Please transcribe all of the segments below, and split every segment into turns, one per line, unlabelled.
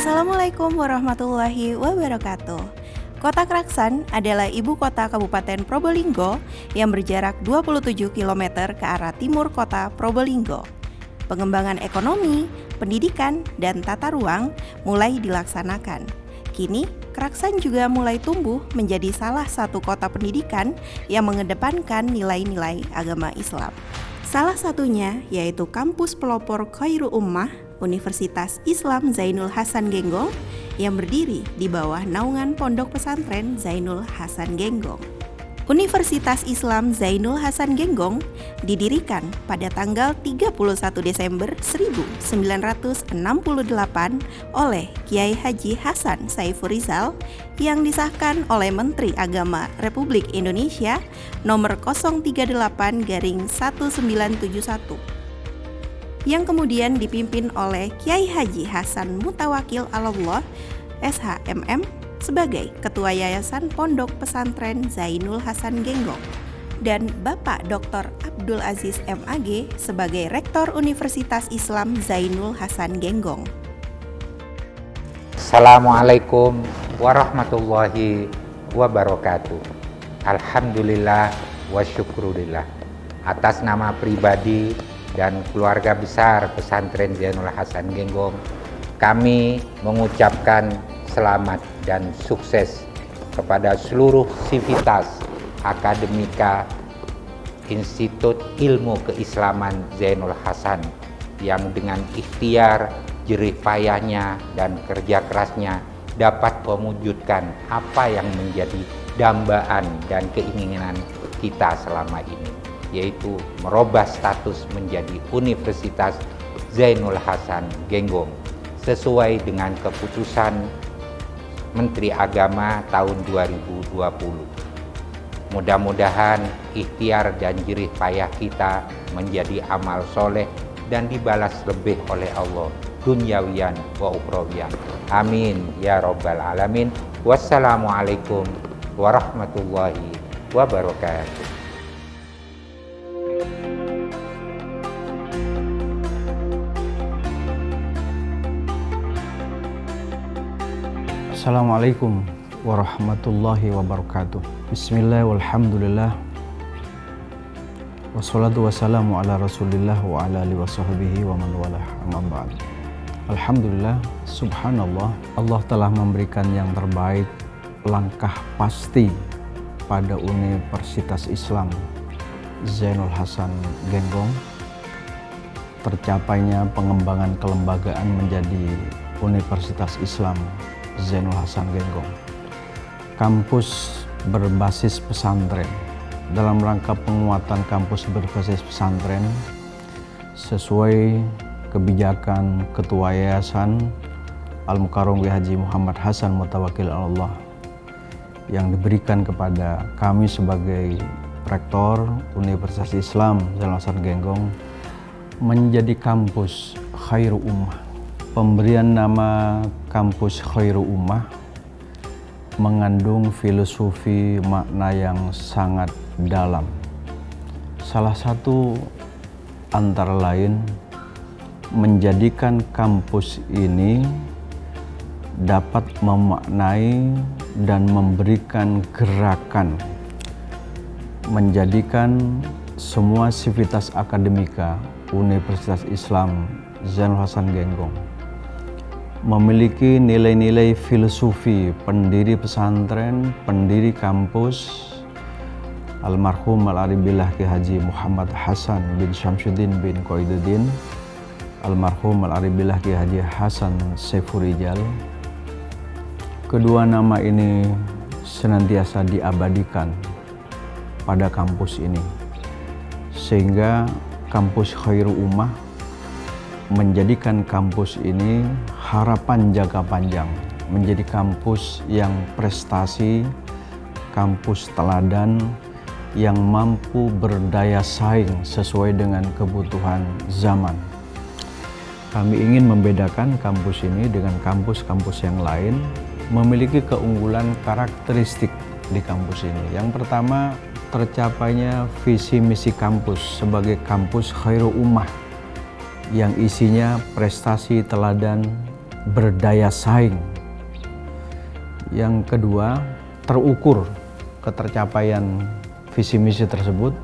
Assalamualaikum warahmatullahi wabarakatuh. Kota Kraksan adalah ibu kota Kabupaten Probolinggo yang berjarak 27 km ke arah timur kota Probolinggo. Pengembangan ekonomi, pendidikan, dan tata ruang mulai dilaksanakan. Kini, Kraksan juga mulai tumbuh menjadi salah satu kota pendidikan yang mengedepankan nilai-nilai agama Islam. Salah satunya yaitu Kampus Pelopor Khairul Ummah Universitas Islam Zainul Hasan Genggong yang berdiri di bawah naungan Pondok Pesantren Zainul Hasan Genggong. Universitas Islam Zainul Hasan Genggong didirikan pada tanggal 31 Desember 1968 oleh Kiai Haji Hasan Saiful Rizal yang disahkan oleh Menteri Agama Republik Indonesia nomor 038/1971 yang kemudian dipimpin oleh Kiai Haji Hasan Mutawakil Alallah SHMM sebagai Ketua Yayasan Pondok Pesantren Zainul Hasan Genggong dan Bapak Dr. Abdul Aziz MAG sebagai Rektor Universitas Islam Zainul Hasan Genggong.
Assalamualaikum warahmatullahi wabarakatuh. Alhamdulillah wa syukurillah. Atas nama pribadi dan keluarga besar Pesantren Zainul Hasan Genggong, kami mengucapkan selamat dan sukses kepada seluruh sivitas akademika Institut Ilmu Keislaman Zainul Hasan yang dengan ikhtiar, jerih payahnya, dan kerja kerasnya dapat mewujudkan apa yang menjadi dambaan dan keinginan kita selama ini, yaitu merubah status menjadi Universitas Zainul Hasan Genggong sesuai dengan keputusan Menteri Agama tahun 2020. Mudah-mudahan ikhtiar dan jerih payah kita menjadi amal soleh dan dibalas lebih oleh Allah dunyawiyan wa ukhrawiyan. Amin ya rabbal alamin. Wassalamualaikum warahmatullahi wabarakatuh.
Assalamualaikum warahmatullahi wabarakatuh. Bismillah walhamdulillah wassalatu wassalamu ala rasulillah wa ala alihi wa sahbihi wa man walah amma ba'd. Alhamdulillah, subhanallah, Allah telah memberikan yang terbaik, langkah pasti pada Universitas Islam Zainul Hasan Genggong. Tercapainya pengembangan kelembagaan menjadi Universitas Islam Zainul Hasan Genggong, kampus berbasis pesantren. Dalam rangka penguatan kampus berbasis pesantren sesuai kebijakan Ketua Yayasan Al-Mukarram Haji Muhammad Hasan Mutawakil Allah yang diberikan kepada kami sebagai Rektor Universitas Islam Zainul Hasan Genggong menjadi kampus Khairul Ummah. Pemberian nama Kampus Khairul Ummah mengandung filosofi makna yang sangat dalam. Salah satu antara lain menjadikan kampus ini dapat memaknai dan memberikan gerakan, menjadikan semua sivitas akademika Universitas Islam Zainul Hasan Genggong memiliki nilai-nilai filosofi pendiri pesantren, pendiri kampus almarhum Al-Aribillah Ki Haji Muhammad Hasan bin Syamsuddin bin Koiduddin, almarhum Al-Aribillah Ki Haji Hasan Saiful Rizal. Kedua nama ini senantiasa diabadikan pada kampus ini, sehingga kampus Khairul Ummah menjadikan kampus ini harapan jangka panjang, menjadi kampus yang prestasi, kampus teladan yang mampu berdaya saing sesuai dengan kebutuhan zaman. Kami ingin membedakan kampus ini dengan kampus-kampus yang lain, memiliki keunggulan karakteristik di kampus ini. Yang pertama, tercapainya visi misi kampus sebagai kampus Khairul Ummah yang isinya prestasi teladan berdaya saing. Yang kedua, terukur ketercapaian visi misi tersebut,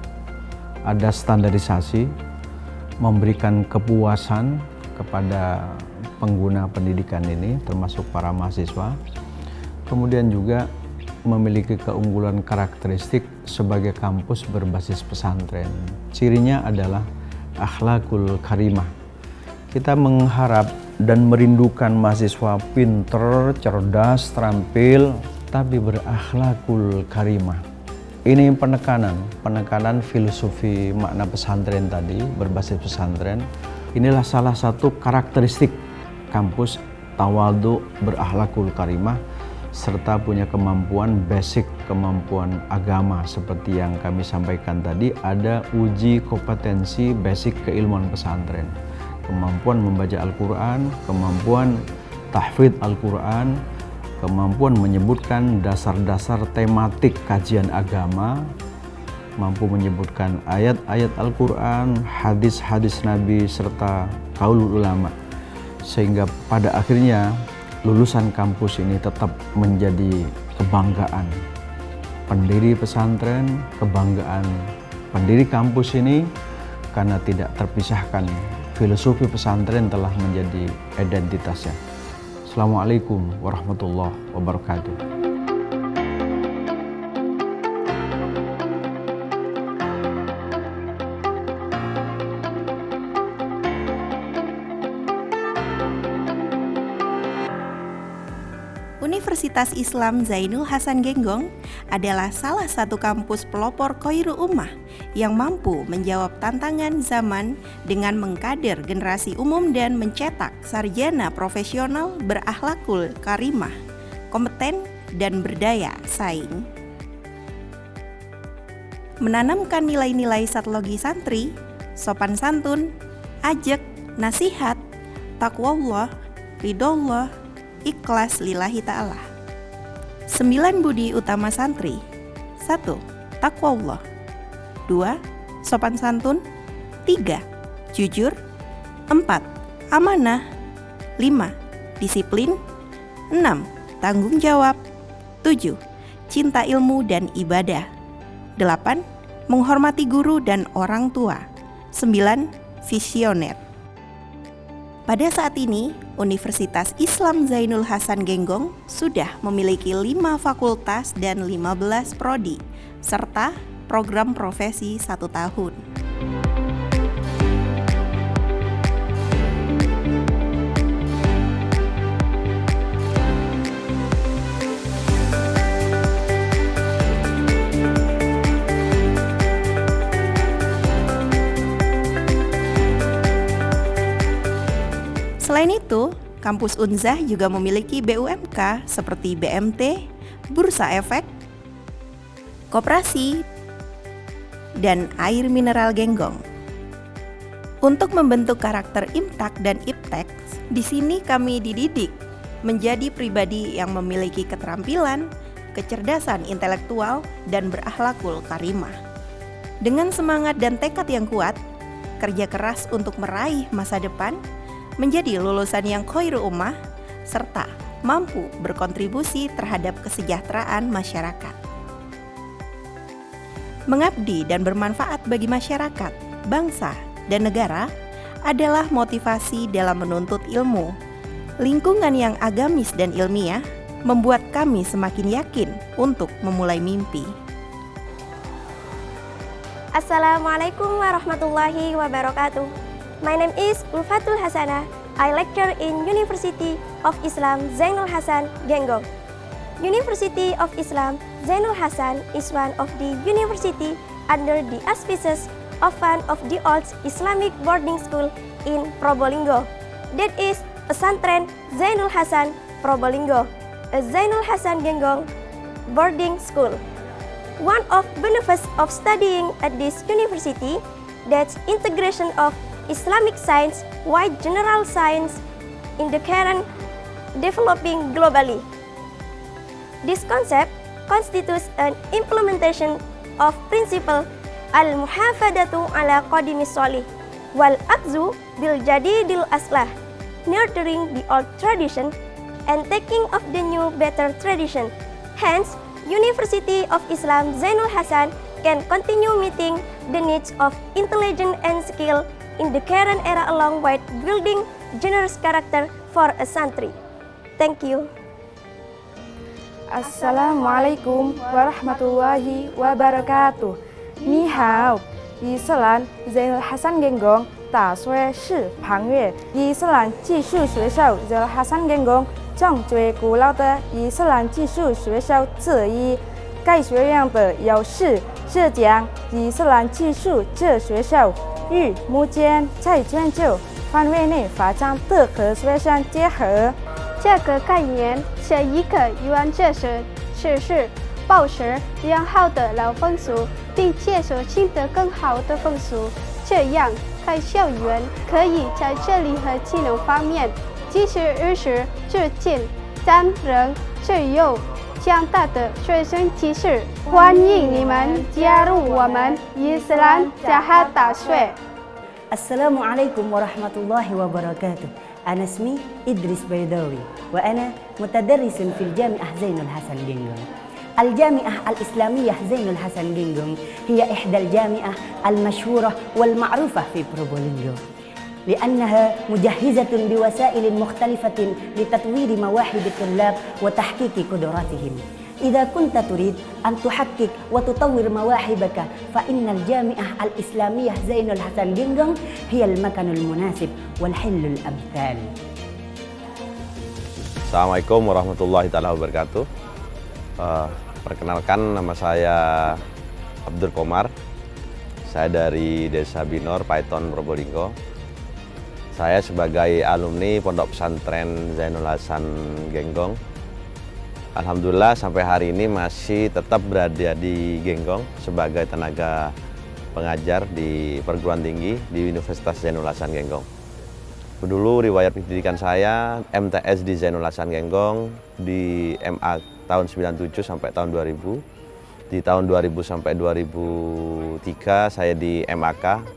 ada standarisasi, memberikan kepuasan kepada pengguna pendidikan ini termasuk para mahasiswa. Kemudian juga memiliki keunggulan karakteristik sebagai kampus berbasis pesantren. Cirinya adalah akhlakul karimah. Kita mengharap dan merindukan mahasiswa pinter, cerdas, terampil, tapi berakhlakul karimah. Ini penekanan filosofi makna pesantren tadi, berbasis pesantren. Inilah salah satu karakteristik kampus tawadhu, berakhlakul karimah, serta punya kemampuan basic, kemampuan agama seperti yang kami sampaikan tadi. Ada uji kompetensi basic keilmuan pesantren, kemampuan membaca Al-Quran, kemampuan tahfidz Al-Quran, kemampuan menyebutkan dasar-dasar tematik kajian agama, mampu menyebutkan ayat-ayat Al-Quran, hadis-hadis Nabi, serta qaulul ulama. Sehingga pada akhirnya lulusan kampus ini tetap menjadi kebanggaan pendiri pesantren, kebanggaan pendiri kampus ini, karena tidak terpisahkan filosofi pesantren telah menjadi identitasnya. Assalamualaikum warahmatullahi wabarakatuh.
Universitas Islam Zainul Hasan Genggong adalah salah satu kampus pelopor Khairul Ummah yang mampu menjawab tantangan zaman dengan mengkader generasi umum dan mencetak sarjana profesional berakhlakul karimah, kompeten dan berdaya saing. Menanamkan nilai-nilai satologi santri, sopan santun, ajak, nasihat, taqwallah, ridhollah, ikhlas lillahi ta'ala. 9 budi utama santri. 1. Taqwallah. 2. Sopan santun. 3. Jujur. 4. Amanah. 5. Disiplin. 6. Tanggung jawab. 7. Cinta ilmu dan ibadah. 8. Menghormati guru dan orang tua. 9. Visioner. Pada saat ini, Universitas Islam Zainul Hasan Genggong sudah memiliki 5 fakultas dan 15 prodi, serta program profesi 1 tahun. Selain itu, kampus Unzah juga memiliki BUMK seperti BMT, Bursa Efek, Koperasi, dan Air Mineral Genggong. Untuk membentuk karakter Imtak dan Iptek, di sini kami dididik menjadi pribadi yang memiliki keterampilan, kecerdasan intelektual, dan berakhlakul karimah. Dengan semangat dan tekad yang kuat, kerja keras untuk meraih masa depan, menjadi lulusan yang khairul ummah, serta mampu berkontribusi terhadap kesejahteraan masyarakat. Mengabdi dan bermanfaat bagi masyarakat, bangsa, dan negara adalah motivasi dalam menuntut ilmu. Lingkungan yang agamis dan ilmiah membuat kami semakin yakin untuk memulai mimpi.
Assalamualaikum warahmatullahi wabarakatuh. My name is Ulfatul Hasanah. I lecture in University of Islam Zainul Hasan Genggong. University of Islam Zainul Hasan is one of the university under the auspices of one of the old Islamic boarding school in Probolinggo. That is Pesantren Zainul Hasan Probolinggo, a Zainul Hasan Genggong boarding school. One of benefits of studying at this university, that's integration of Islamic science with general science in the current developing globally. This concept constitutes an implementation of principle al-muhafadatu ala qadimis sholih wal akzu bil jadidil aslah. nurturing the old tradition and taking of the new better tradition. Hence, University of Islam Zainul Hasan can continue meeting the needs of intelligence and skill in the current era along with building generous character for a country. Thank you.
Assalamualaikum warahmatullahi wabarakatuh. Ni hao, 伊斯兰 Zainul Hasan Genggong 大学士庞越，伊斯兰技术学校 Zainul Hasan Genggong 正最古老的伊斯兰技术学校之一。该学院的优势是将伊斯兰技术这学校与目前在全球范围内发展的科学相结合。
这个概念是一个原则是保持良好的老风俗，并接受新的更好的风俗，这样该校园可以在这里和技能方面及时与时俱进，但仍具有强大的学生气势。欢迎你们加入我们伊斯兰加哈大学。
Assalamualaikum warahmatullahi wabarakatuh. Ana ismi Idris Baydawi wa ana mutadarrisun fil Jami'ah Zainul Hasan Genggong. Al-Jami'ah Al-Islamiyah Zainul Hasan Genggong hiya ihda al-jami'ah al-mashhurah wal-ma'rufah fi Probolinggo. لأنها مجهزة بوسائل مختلفة لتطوير مواهب الطلاب وتحقيق قدراتهم. إذا كنت تريد أن تحقق وتطور مواهبك فإن الجامعة الإسلامية زين الحسن Genggong هي المكان المناسب والحل الأمثال.
Assalamualaikum warahmatullahi wabarakatuh. Perkenalkan, nama saya Abdul Komar. Saya dari Desa Binor, Paiton, Probolinggo. Saya sebagai alumni Pondok Pesantren Zainul Hasan Genggong. Alhamdulillah sampai hari ini masih tetap berada di Genggong sebagai tenaga pengajar di perguruan tinggi di Universitas Zainul Hasan Genggong. Dulu riwayat pendidikan saya MTS di Zainul Hasan Genggong, di MA tahun 97 sampai tahun 2000. Di tahun 2000 sampai 2003 saya di MAK,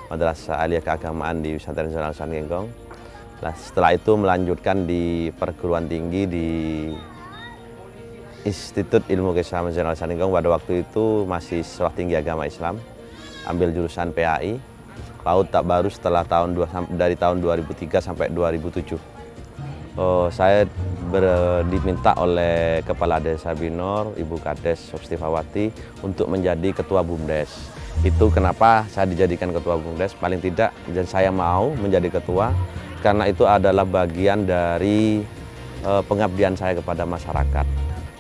Madrasah Aliyah Keagamaan di Pesantren Zainul Hasan Genggong. Nah, setelah itu melanjutkan di perguruan tinggi di Institut Ilmu Keislaman Zainul Hasan Genggong. Pada waktu itu masih sekolah tinggi agama Islam, ambil jurusan PAI, PAUD tak baru setelah dari tahun 2003 sampai 2007. Saya diminta oleh Kepala Desa Binor, Ibu Kades Sofstifawati untuk menjadi Ketua BUMDes. Itu kenapa saya dijadikan Ketua BUMDes, paling tidak dan saya mau menjadi ketua karena itu adalah bagian dari pengabdian saya kepada masyarakat.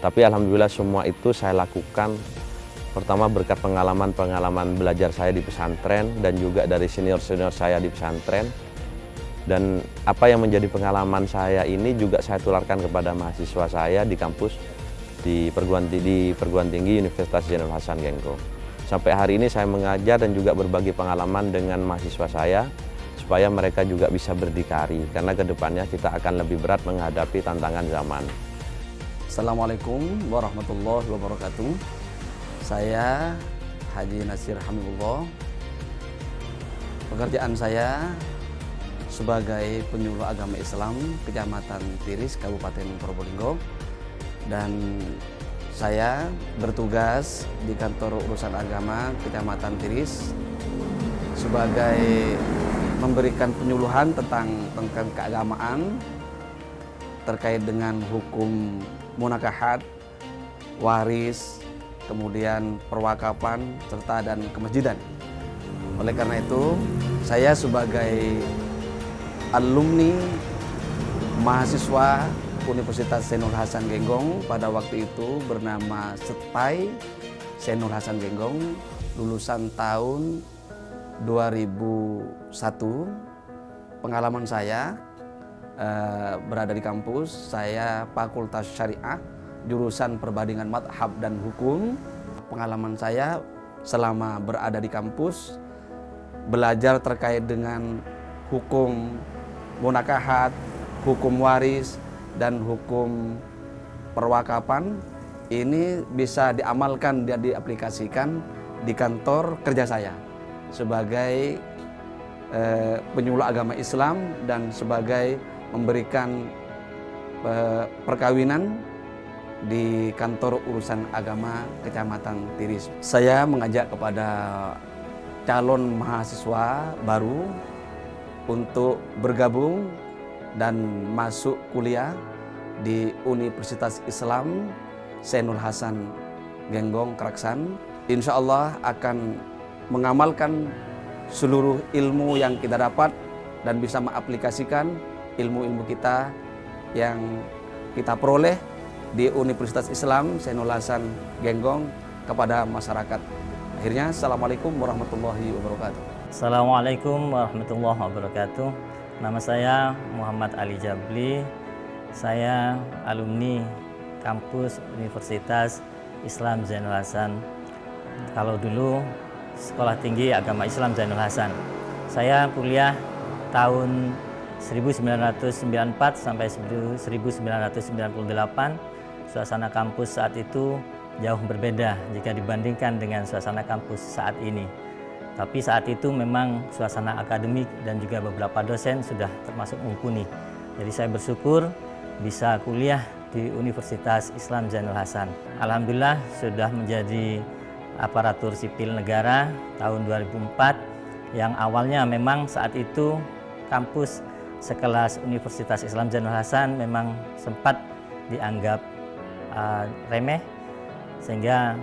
Tapi alhamdulillah semua itu saya lakukan pertama berkat pengalaman belajar saya di pesantren dan juga dari senior-senior saya di pesantren. Dan apa yang menjadi pengalaman saya ini juga saya tularkan kepada mahasiswa saya di kampus di perguruan tinggi Universitas Zainul Hasan Genggong. Sampai hari ini saya mengajar dan juga berbagi pengalaman dengan mahasiswa saya supaya mereka juga bisa berdikari karena kedepannya kita akan lebih berat menghadapi tantangan zaman.
Assalamualaikum warahmatullahi wabarakatuh. Saya Haji Nasir Hamidullah. Pekerjaan saya sebagai penyuluh agama Islam Kecamatan Tiris, Kabupaten Probolinggo, dan saya bertugas di kantor urusan agama Kecamatan Tiris sebagai memberikan penyuluhan tentang keagamaan terkait dengan hukum munakahat, waris, kemudian perwakapan, serta dan kemasjidan. Oleh karena itu, saya sebagai alumni mahasiswa Universitas Zainul Hasan Genggong pada waktu itu bernama Setai Zainul Hasan Genggong, lulusan tahun 2001. Pengalaman saya berada di kampus, saya Fakultas Syariah, jurusan Perbandingan Madhab dan Hukum. Pengalaman saya selama berada di kampus, belajar terkait dengan hukum munakahat, hukum waris, dan hukum perwakapan. Ini bisa diamalkan dan diaplikasikan di kantor kerja saya sebagai penyuluh agama Islam dan sebagai memberikan perkawinan di kantor urusan agama Kecamatan Tiris. Saya mengajak kepada calon mahasiswa baru untuk bergabung dan masuk kuliah di Universitas Islam Zainul Hasan Genggong Kraksan. Insya Allah akan mengamalkan seluruh ilmu yang kita dapat dan bisa mengaplikasikan ilmu-ilmu kita yang kita peroleh di Universitas Islam Zainul Hasan Genggong kepada masyarakat. Akhirnya, Assalamualaikum warahmatullahi wabarakatuh.
Assalamualaikum warahmatullahi wabarakatuh. Nama saya Muhammad Ali Jabli. Saya alumni kampus Universitas Islam Zainul Hasan. Kalau dulu Sekolah Tinggi Agama Islam Zainul Hasan. Saya kuliah tahun 1994 sampai 1998. Suasana kampus saat itu jauh berbeda jika dibandingkan dengan suasana kampus saat ini. Tapi saat itu memang suasana akademik dan juga beberapa dosen sudah termasuk mumpuni. Jadi saya bersyukur bisa kuliah di Universitas Islam Zainul Hasan. Alhamdulillah sudah menjadi aparatur sipil negara tahun 2004 yang awalnya memang saat itu kampus sekelas Universitas Islam Zainul Hasan memang sempat dianggap remeh sehingga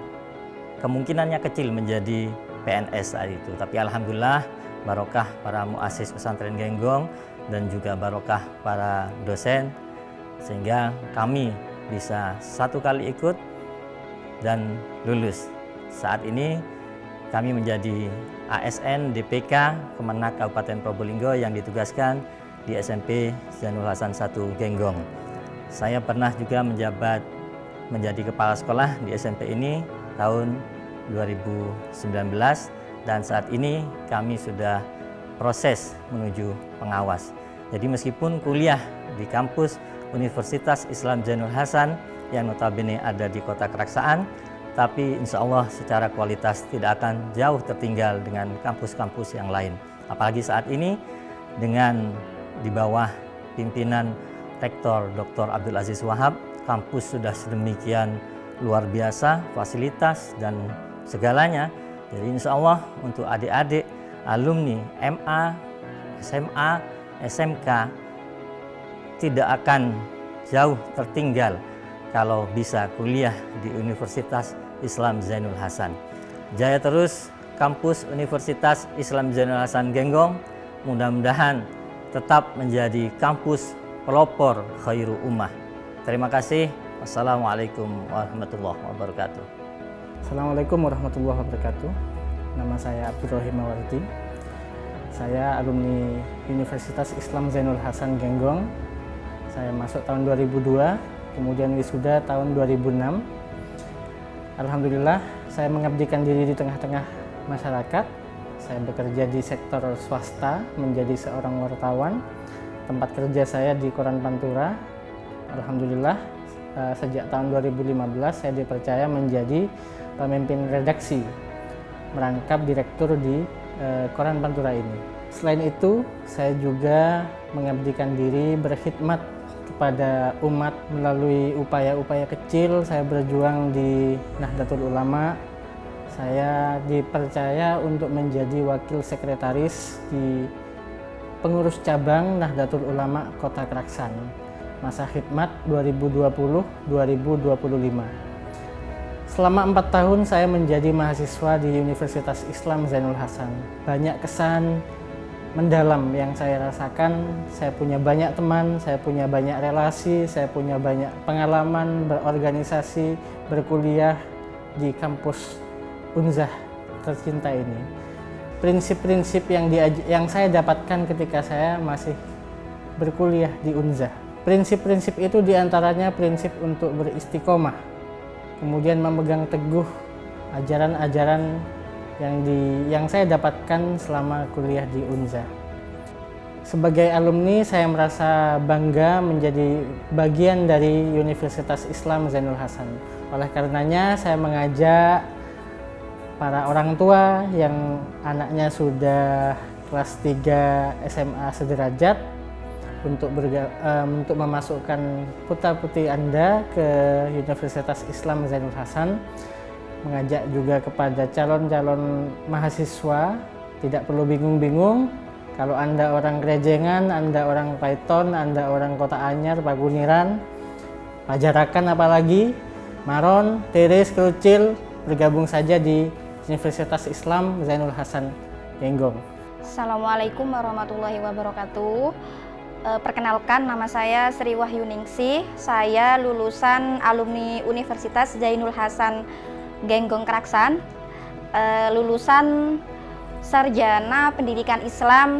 kemungkinannya kecil menjadi PNS saat itu. Tapi alhamdulillah barokah para muassis pesantren Genggong dan juga barokah para dosen sehingga kami bisa satu kali ikut dan lulus. Saat ini kami menjadi ASN DPK Kemenak Kabupaten Probolinggo yang ditugaskan di SMP Zainul Hasan 1 Genggong. Saya pernah juga menjabat menjadi kepala sekolah di SMP ini tahun 2019 dan saat ini kami sudah proses menuju pengawas. Jadi meskipun kuliah di kampus Universitas Islam Zainul Hasan yang notabene ada di Kota Keraksaan, tapi insya Allah secara kualitas tidak akan jauh tertinggal dengan kampus-kampus yang lain. Apalagi saat ini dengan di bawah pimpinan Rektor Dr. Abdul Aziz Wahab, kampus sudah sedemikian luar biasa, fasilitas dan segalanya. Jadi insya Allah untuk adik-adik, alumni MA, SMA, SMK tidak akan jauh tertinggal kalau bisa kuliah di Universitas Islam Zainul Hasan. Jaya terus kampus Universitas Islam Zainul Hasan Genggong, mudah-mudahan tetap menjadi kampus pelopor khairu ummah. Terima kasih. Wassalamualaikum warahmatullahi wabarakatuh.
Assalamualaikum warahmatullahi wabarakatuh. Nama saya Abdurrahim Mawardi. Saya alumni Universitas Islam Zainul Hasan Genggong. Saya masuk tahun 2002, kemudian wisuda tahun 2006. Alhamdulillah, saya mengabdikan diri di tengah-tengah masyarakat. Saya bekerja di sektor swasta, menjadi seorang wartawan. Tempat kerja saya di Koran Pantura. Alhamdulillah, sejak tahun 2015 saya dipercaya menjadi pemimpin redaksi, merangkap direktur di Koran Pantura ini. Selain itu, saya juga mengabdikan diri berkhidmat kepada umat melalui upaya-upaya kecil. Saya berjuang di Nahdlatul Ulama. Saya dipercaya untuk menjadi wakil sekretaris di pengurus cabang Nahdlatul Ulama Kota Kraksan. Masa khidmat 2020-2025. Selama 4 tahun saya menjadi mahasiswa di Universitas Islam Zainul Hasan. Banyak kesan mendalam yang saya rasakan. Saya punya banyak teman, saya punya banyak relasi, saya punya banyak pengalaman berorganisasi, berkuliah di kampus Unzah tercinta ini. Prinsip-prinsip yang saya dapatkan ketika saya masih berkuliah di Unzah. Prinsip-prinsip itu diantaranya prinsip untuk beristiqomah, kemudian memegang teguh ajaran-ajaran yang saya dapatkan selama kuliah di Unzah. Sebagai alumni, saya merasa bangga menjadi bagian dari Universitas Islam Zainul Hasan. Oleh karenanya, saya mengajak para orang tua yang anaknya sudah kelas 3 SMA sederajat untuk memasukkan putra-putri Anda ke Universitas Islam Zainul Hasan. Mengajak juga kepada calon-calon mahasiswa, tidak perlu bingung-bingung. Kalau Anda orang Gerejengan, Anda orang Paiton, Anda orang Kota Anyar, Paguniran, Pajarakan apalagi, Maron, Teres, Krucil, bergabung saja di Universitas Islam Zainul Hasan Genggong.
Assalamualaikum warahmatullahi wabarakatuh. Perkenalkan, nama saya Sri Wahyuningsih. Saya lulusan alumni Universitas Zainul Hasan Genggong Kraksan, lulusan Sarjana Pendidikan Islam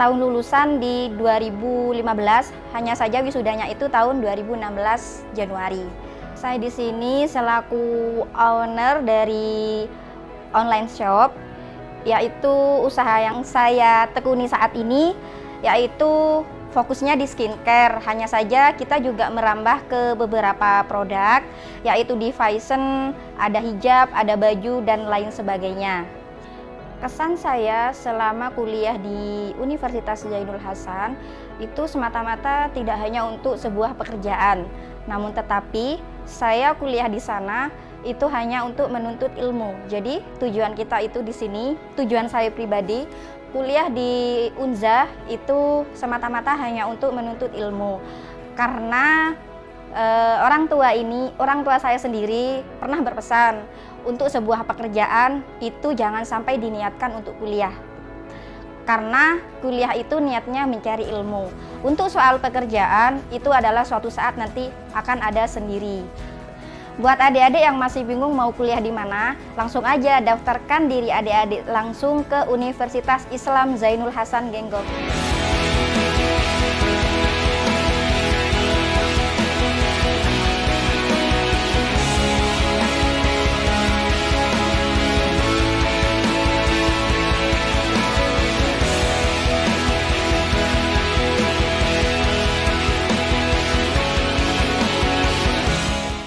tahun lulusan di 2015, hanya saja wisudanya itu tahun 2016 Januari. Saya di sini selaku owner dari online shop, yaitu usaha yang saya tekuni saat ini, yaitu fokusnya di skincare. Hanya saja kita juga merambah ke beberapa produk, yaitu di fashion, ada hijab, ada baju, dan lain sebagainya. Kesan saya selama kuliah di Universitas Zainul Hasan itu semata-mata tidak hanya untuk sebuah pekerjaan, namun tetapi saya kuliah di sana itu hanya untuk menuntut ilmu. Jadi tujuan kita itu di sini, tujuan saya pribadi, kuliah di Unza itu semata-mata hanya untuk menuntut ilmu. Karena orang tua saya sendiri pernah berpesan untuk sebuah pekerjaan itu jangan sampai diniatkan untuk kuliah. Karena kuliah itu niatnya mencari ilmu. Untuk soal pekerjaan itu adalah suatu saat nanti akan ada sendiri. Buat adik-adik yang masih bingung mau kuliah di mana, langsung aja daftarkan diri adik-adik langsung ke Universitas Islam Zainul Hasan Genggong.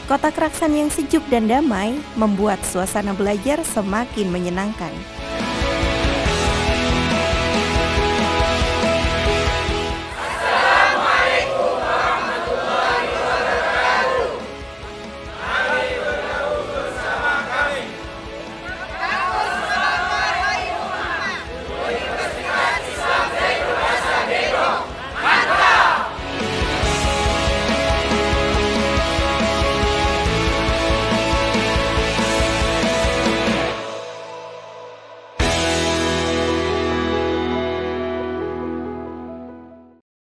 Kota Kraksan yang sejuk dan damai membuat suasana belajar semakin menyenangkan.